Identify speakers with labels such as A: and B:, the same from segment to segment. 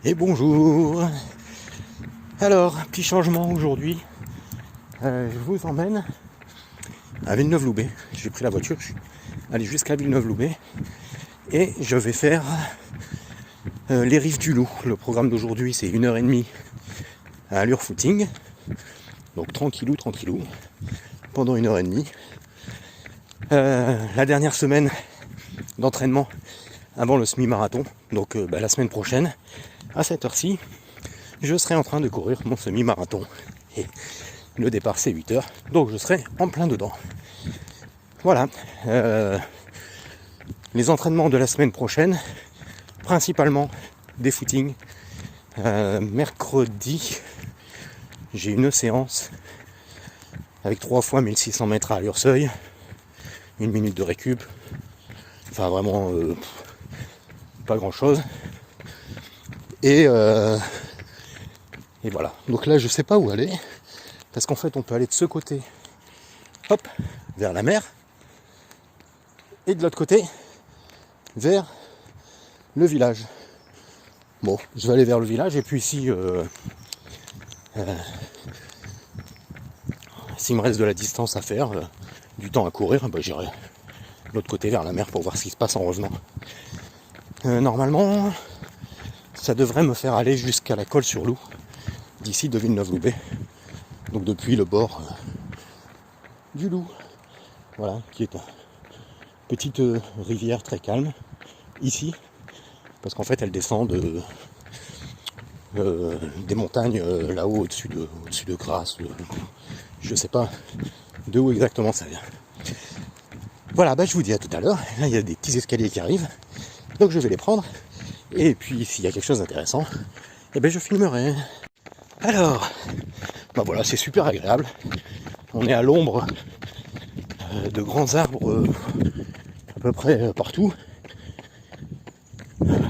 A: Et bonjour. Alors, petit changement aujourd'hui. Je vous emmène à Villeneuve-Loubet. J'ai pris la voiture, je suis allé jusqu'à Villeneuve-Loubet et je vais faire les rives du Loup. Le programme d'aujourd'hui, c'est 1h30 à allure footing. Donc tranquillou, pendant 1h30. La dernière semaine d'entraînement avant le semi-marathon. Donc la semaine prochaine, à cette heure-ci, je serai en train de courir mon semi-marathon. Et le départ c'est 8h, donc je serai en plein dedans. Voilà. Les entraînements de la semaine prochaine, principalement des footings. Mercredi, j'ai une séance avec 3 fois 1600 mètres à allure seuil, 1 minute de récup. Enfin vraiment pas grand chose. Et voilà. Donc là je sais pas où aller. Parce qu'en fait on peut aller de ce côté, hop, vers la mer. Et de l'autre côté, vers le village. Bon, je vais aller vers le village et puis s'il me reste de la distance à faire, du temps à courir, j'irai de l'autre côté vers la mer pour voir ce qui se passe en revenant. Normalement, ça devrait me faire aller jusqu'à la Colle-sur-Loup, d'ici de Villeneuve-Loubet. Donc depuis le bord du Loup, voilà, qui est une petite rivière très calme, ici, parce qu'en fait elle descend des montagnes là-haut au-dessus de Grasse, je sais pas de où exactement ça vient. Voilà, je vous dis à tout à l'heure. Là il y a des petits escaliers qui arrivent, donc je vais les prendre, et puis s'il y a quelque chose d'intéressant, je filmerai. Alors, voilà, c'est super agréable. On est à l'ombre de grands arbres à peu près partout.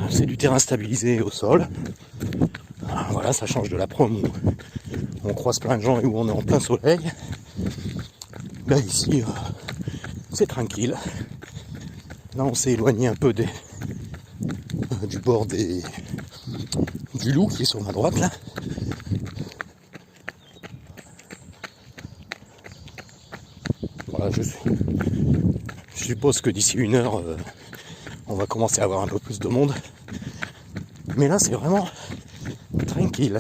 A: C'est du terrain stabilisé au sol. Voilà, ça change de la prom où on croise plein de gens et où on est en plein soleil. Là ici, c'est tranquille. Là on s'est éloigné un peu du bord du Loup qui est sur ma droite là. Voilà, je suppose que d'ici 1 heure, on va commencer à avoir un peu plus de monde. Mais là, c'est vraiment tranquille.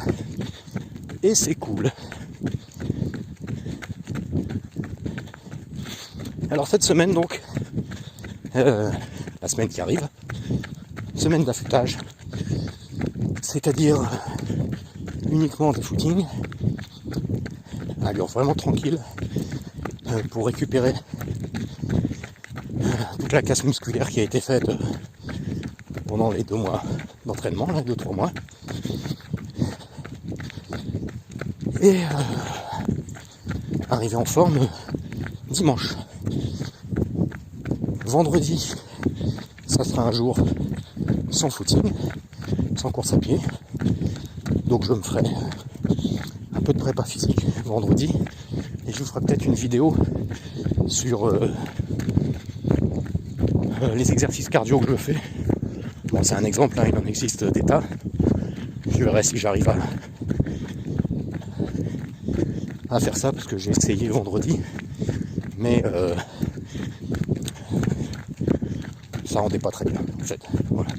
A: Et c'est cool. Alors cette semaine donc, la semaine qui arrive, semaine d'affûtage, c'est-à-dire uniquement des footings, allure vraiment tranquille, pour récupérer toute la casse musculaire qui a été faite pendant les 2 mois d'entraînement, 2-3 mois. Et arriver en forme dimanche. Vendredi, ça sera un jour sans footing, sans course à pied. Donc je me ferai un peu de prépa physique vendredi. Et je vous ferai peut-être une vidéo sur les exercices cardio que je fais. Bon, c'est un exemple, il en existe des tas. Je verrai si j'arrive à faire ça, parce que j'ai essayé vendredi. Mais ça rendait pas très bien, en fait. Voilà.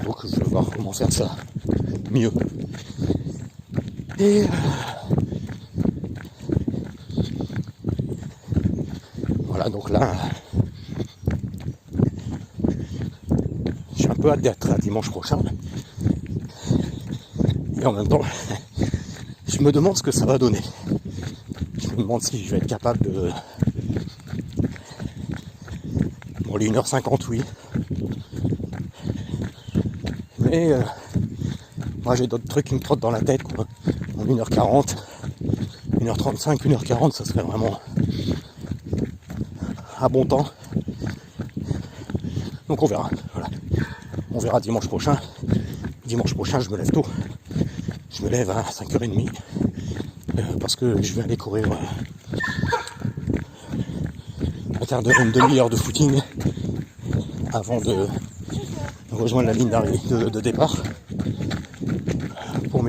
A: Donc je vais voir comment faire ça mieux. Et voilà, donc là, j'ai un peu hâte d'être à dimanche prochain. Et en même temps, je me demande ce que ça va donner. Je me demande si je vais être capable de... Bon, les 1h50, oui. Mais moi j'ai d'autres trucs qui me trottent dans la tête, quoi. En 1h40, 1h35, 1h40, ça serait vraiment à bon temps. Donc on verra, voilà. On verra dimanche prochain. Dimanche prochain, je me lève tôt. Je me lève à 5h30 parce que je vais aller courir un quart d'heure, une demi-heure de footing avant de rejoindre la ligne d'arrivée de départ.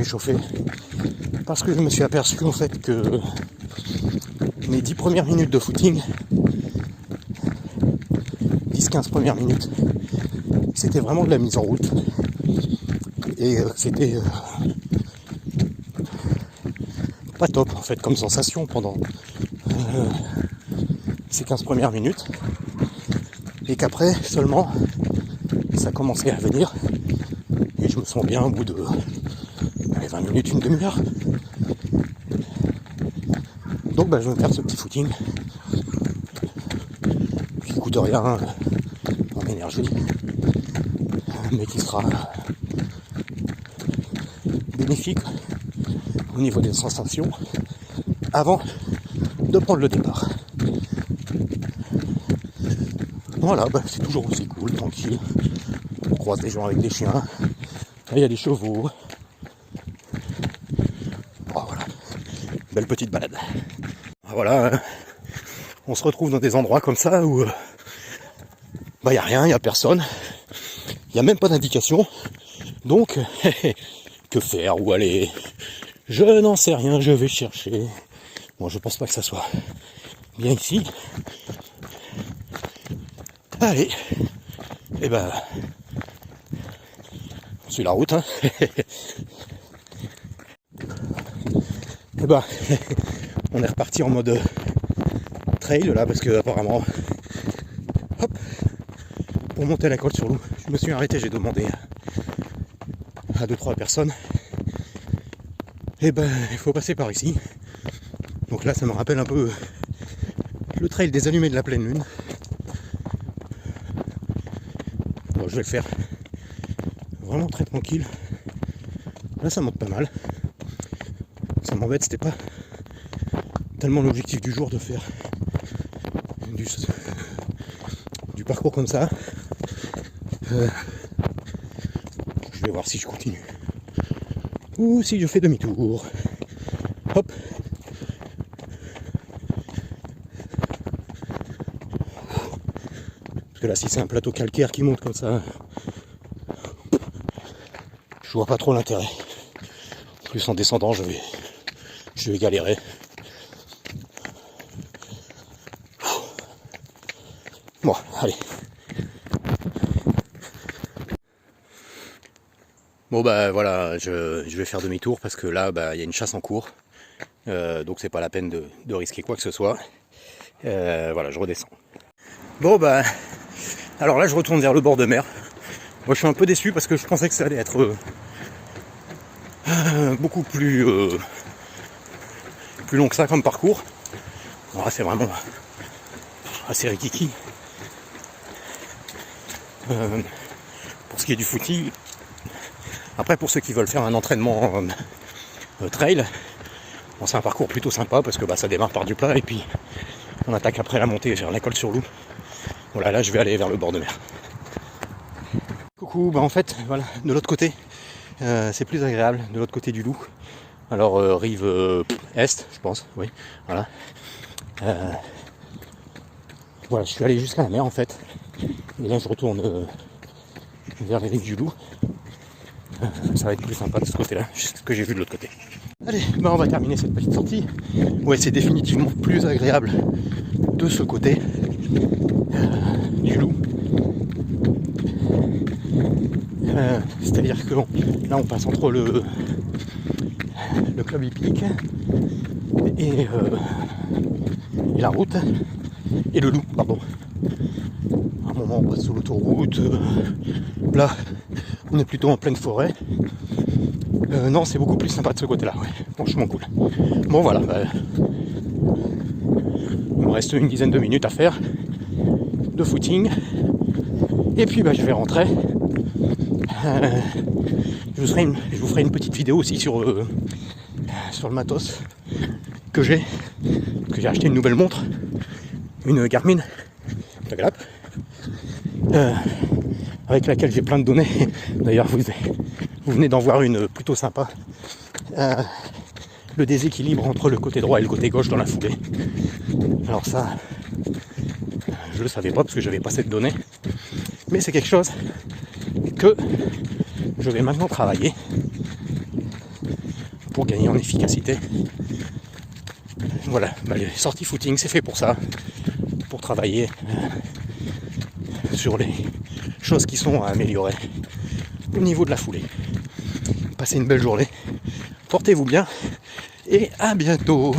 A: réchauffer. Parce que je me suis aperçu en fait que mes 10 premières minutes de footing, 10-15 premières minutes, c'était vraiment de la mise en route. Et c'était pas top en fait comme sensation pendant ces 15 premières minutes. Et qu'après seulement ça commençait à venir. Et je me sens bien au bout de 20 minutes, une demi-heure. Donc je vais faire ce petit footing qui coûte rien en énergie, mais qui sera bénéfique au niveau des sensations avant de prendre le départ. Voilà, c'est toujours aussi cool, tranquille. On croise des gens avec des chiens. Là, il y a des chevaux. Oh, voilà, belle petite balade. Voilà, on se retrouve dans des endroits comme ça où il n'y a rien, il n'y a personne. Il n'y a même pas d'indication. Donc, que faire, où aller? Je n'en sais rien, je vais chercher. Bon, je pense pas que ça soit bien ici. Allez, et on suit la route, hein. Et on est reparti en mode trail là, parce que apparemment, hop, pour monter la côte sur Loup, je me suis arrêté, j'ai demandé à 2-3 personnes. Et il faut passer par ici. Donc là, ça me rappelle un peu le trail des allumés de la pleine lune. Bon, je vais le faire vraiment très tranquille. Là, ça monte pas mal. Ça m'embête, c'était pas tellement l'objectif du jour de faire du parcours comme ça. Je vais voir si je continue ou si je fais demi-tour. Hop. Parce que là, si c'est un plateau calcaire qui monte comme ça, je vois pas trop l'intérêt. En plus, en descendant, je vais galérer. Bon, allez. Bon voilà, je vais faire demi-tour parce que là, il y a une chasse en cours. Donc c'est pas la peine de risquer quoi que ce soit. Voilà, je redescends. Bon alors là je retourne vers le bord de mer. Moi je suis un peu déçu parce que je pensais que ça allait être beaucoup plus long que ça comme parcours. Bon, là c'est vraiment assez rikiki. Pour ce qui est du footing. Après pour ceux qui veulent faire un entraînement trail, bon, c'est un parcours plutôt sympa parce que ça démarre par du plat et puis on attaque après la montée vers la Colle sur Loup. Voilà, là je vais aller vers le bord de mer. Coucou, en fait, voilà, de l'autre côté, c'est plus agréable, de l'autre côté du Loup. Alors rive est, je pense, oui, voilà. Voilà, je suis allé jusqu'à la mer en fait. Et là je retourne vers les rives du Loup. Ça va être plus sympa de ce côté-là, ce que j'ai vu de l'autre côté. Allez, on va terminer cette petite sortie. Ouais, c'est définitivement plus agréable de ce côté du Loup. C'est-à-dire que là on passe entre le club hippique et la route et le Loup, pardon. À un moment on passe sur l'autoroute. Là on est plutôt en pleine forêt. Non, c'est beaucoup plus sympa de ce côté-là, ouais. Franchement cool. Bon voilà, il me reste une dizaine de minutes à faire de footing. Et puis je vais rentrer. Je vous ferai une petite vidéo aussi sur le matos que j'ai acheté une nouvelle montre, une Garmin Tagalap, avec laquelle j'ai plein de données. D'ailleurs vous venez d'en voir une plutôt sympa. Le déséquilibre entre le côté droit et le côté gauche dans la foulée. Alors ça, je le savais pas parce que j'avais pas cette donnée, mais c'est quelque chose que je vais maintenant travailler pour gagner en efficacité. Voilà, bah, les sorties footing, c'est fait pour ça, pour travailler sur les choses qui sont à améliorer au niveau de la foulée. Passez une belle journée, portez-vous bien et à bientôt.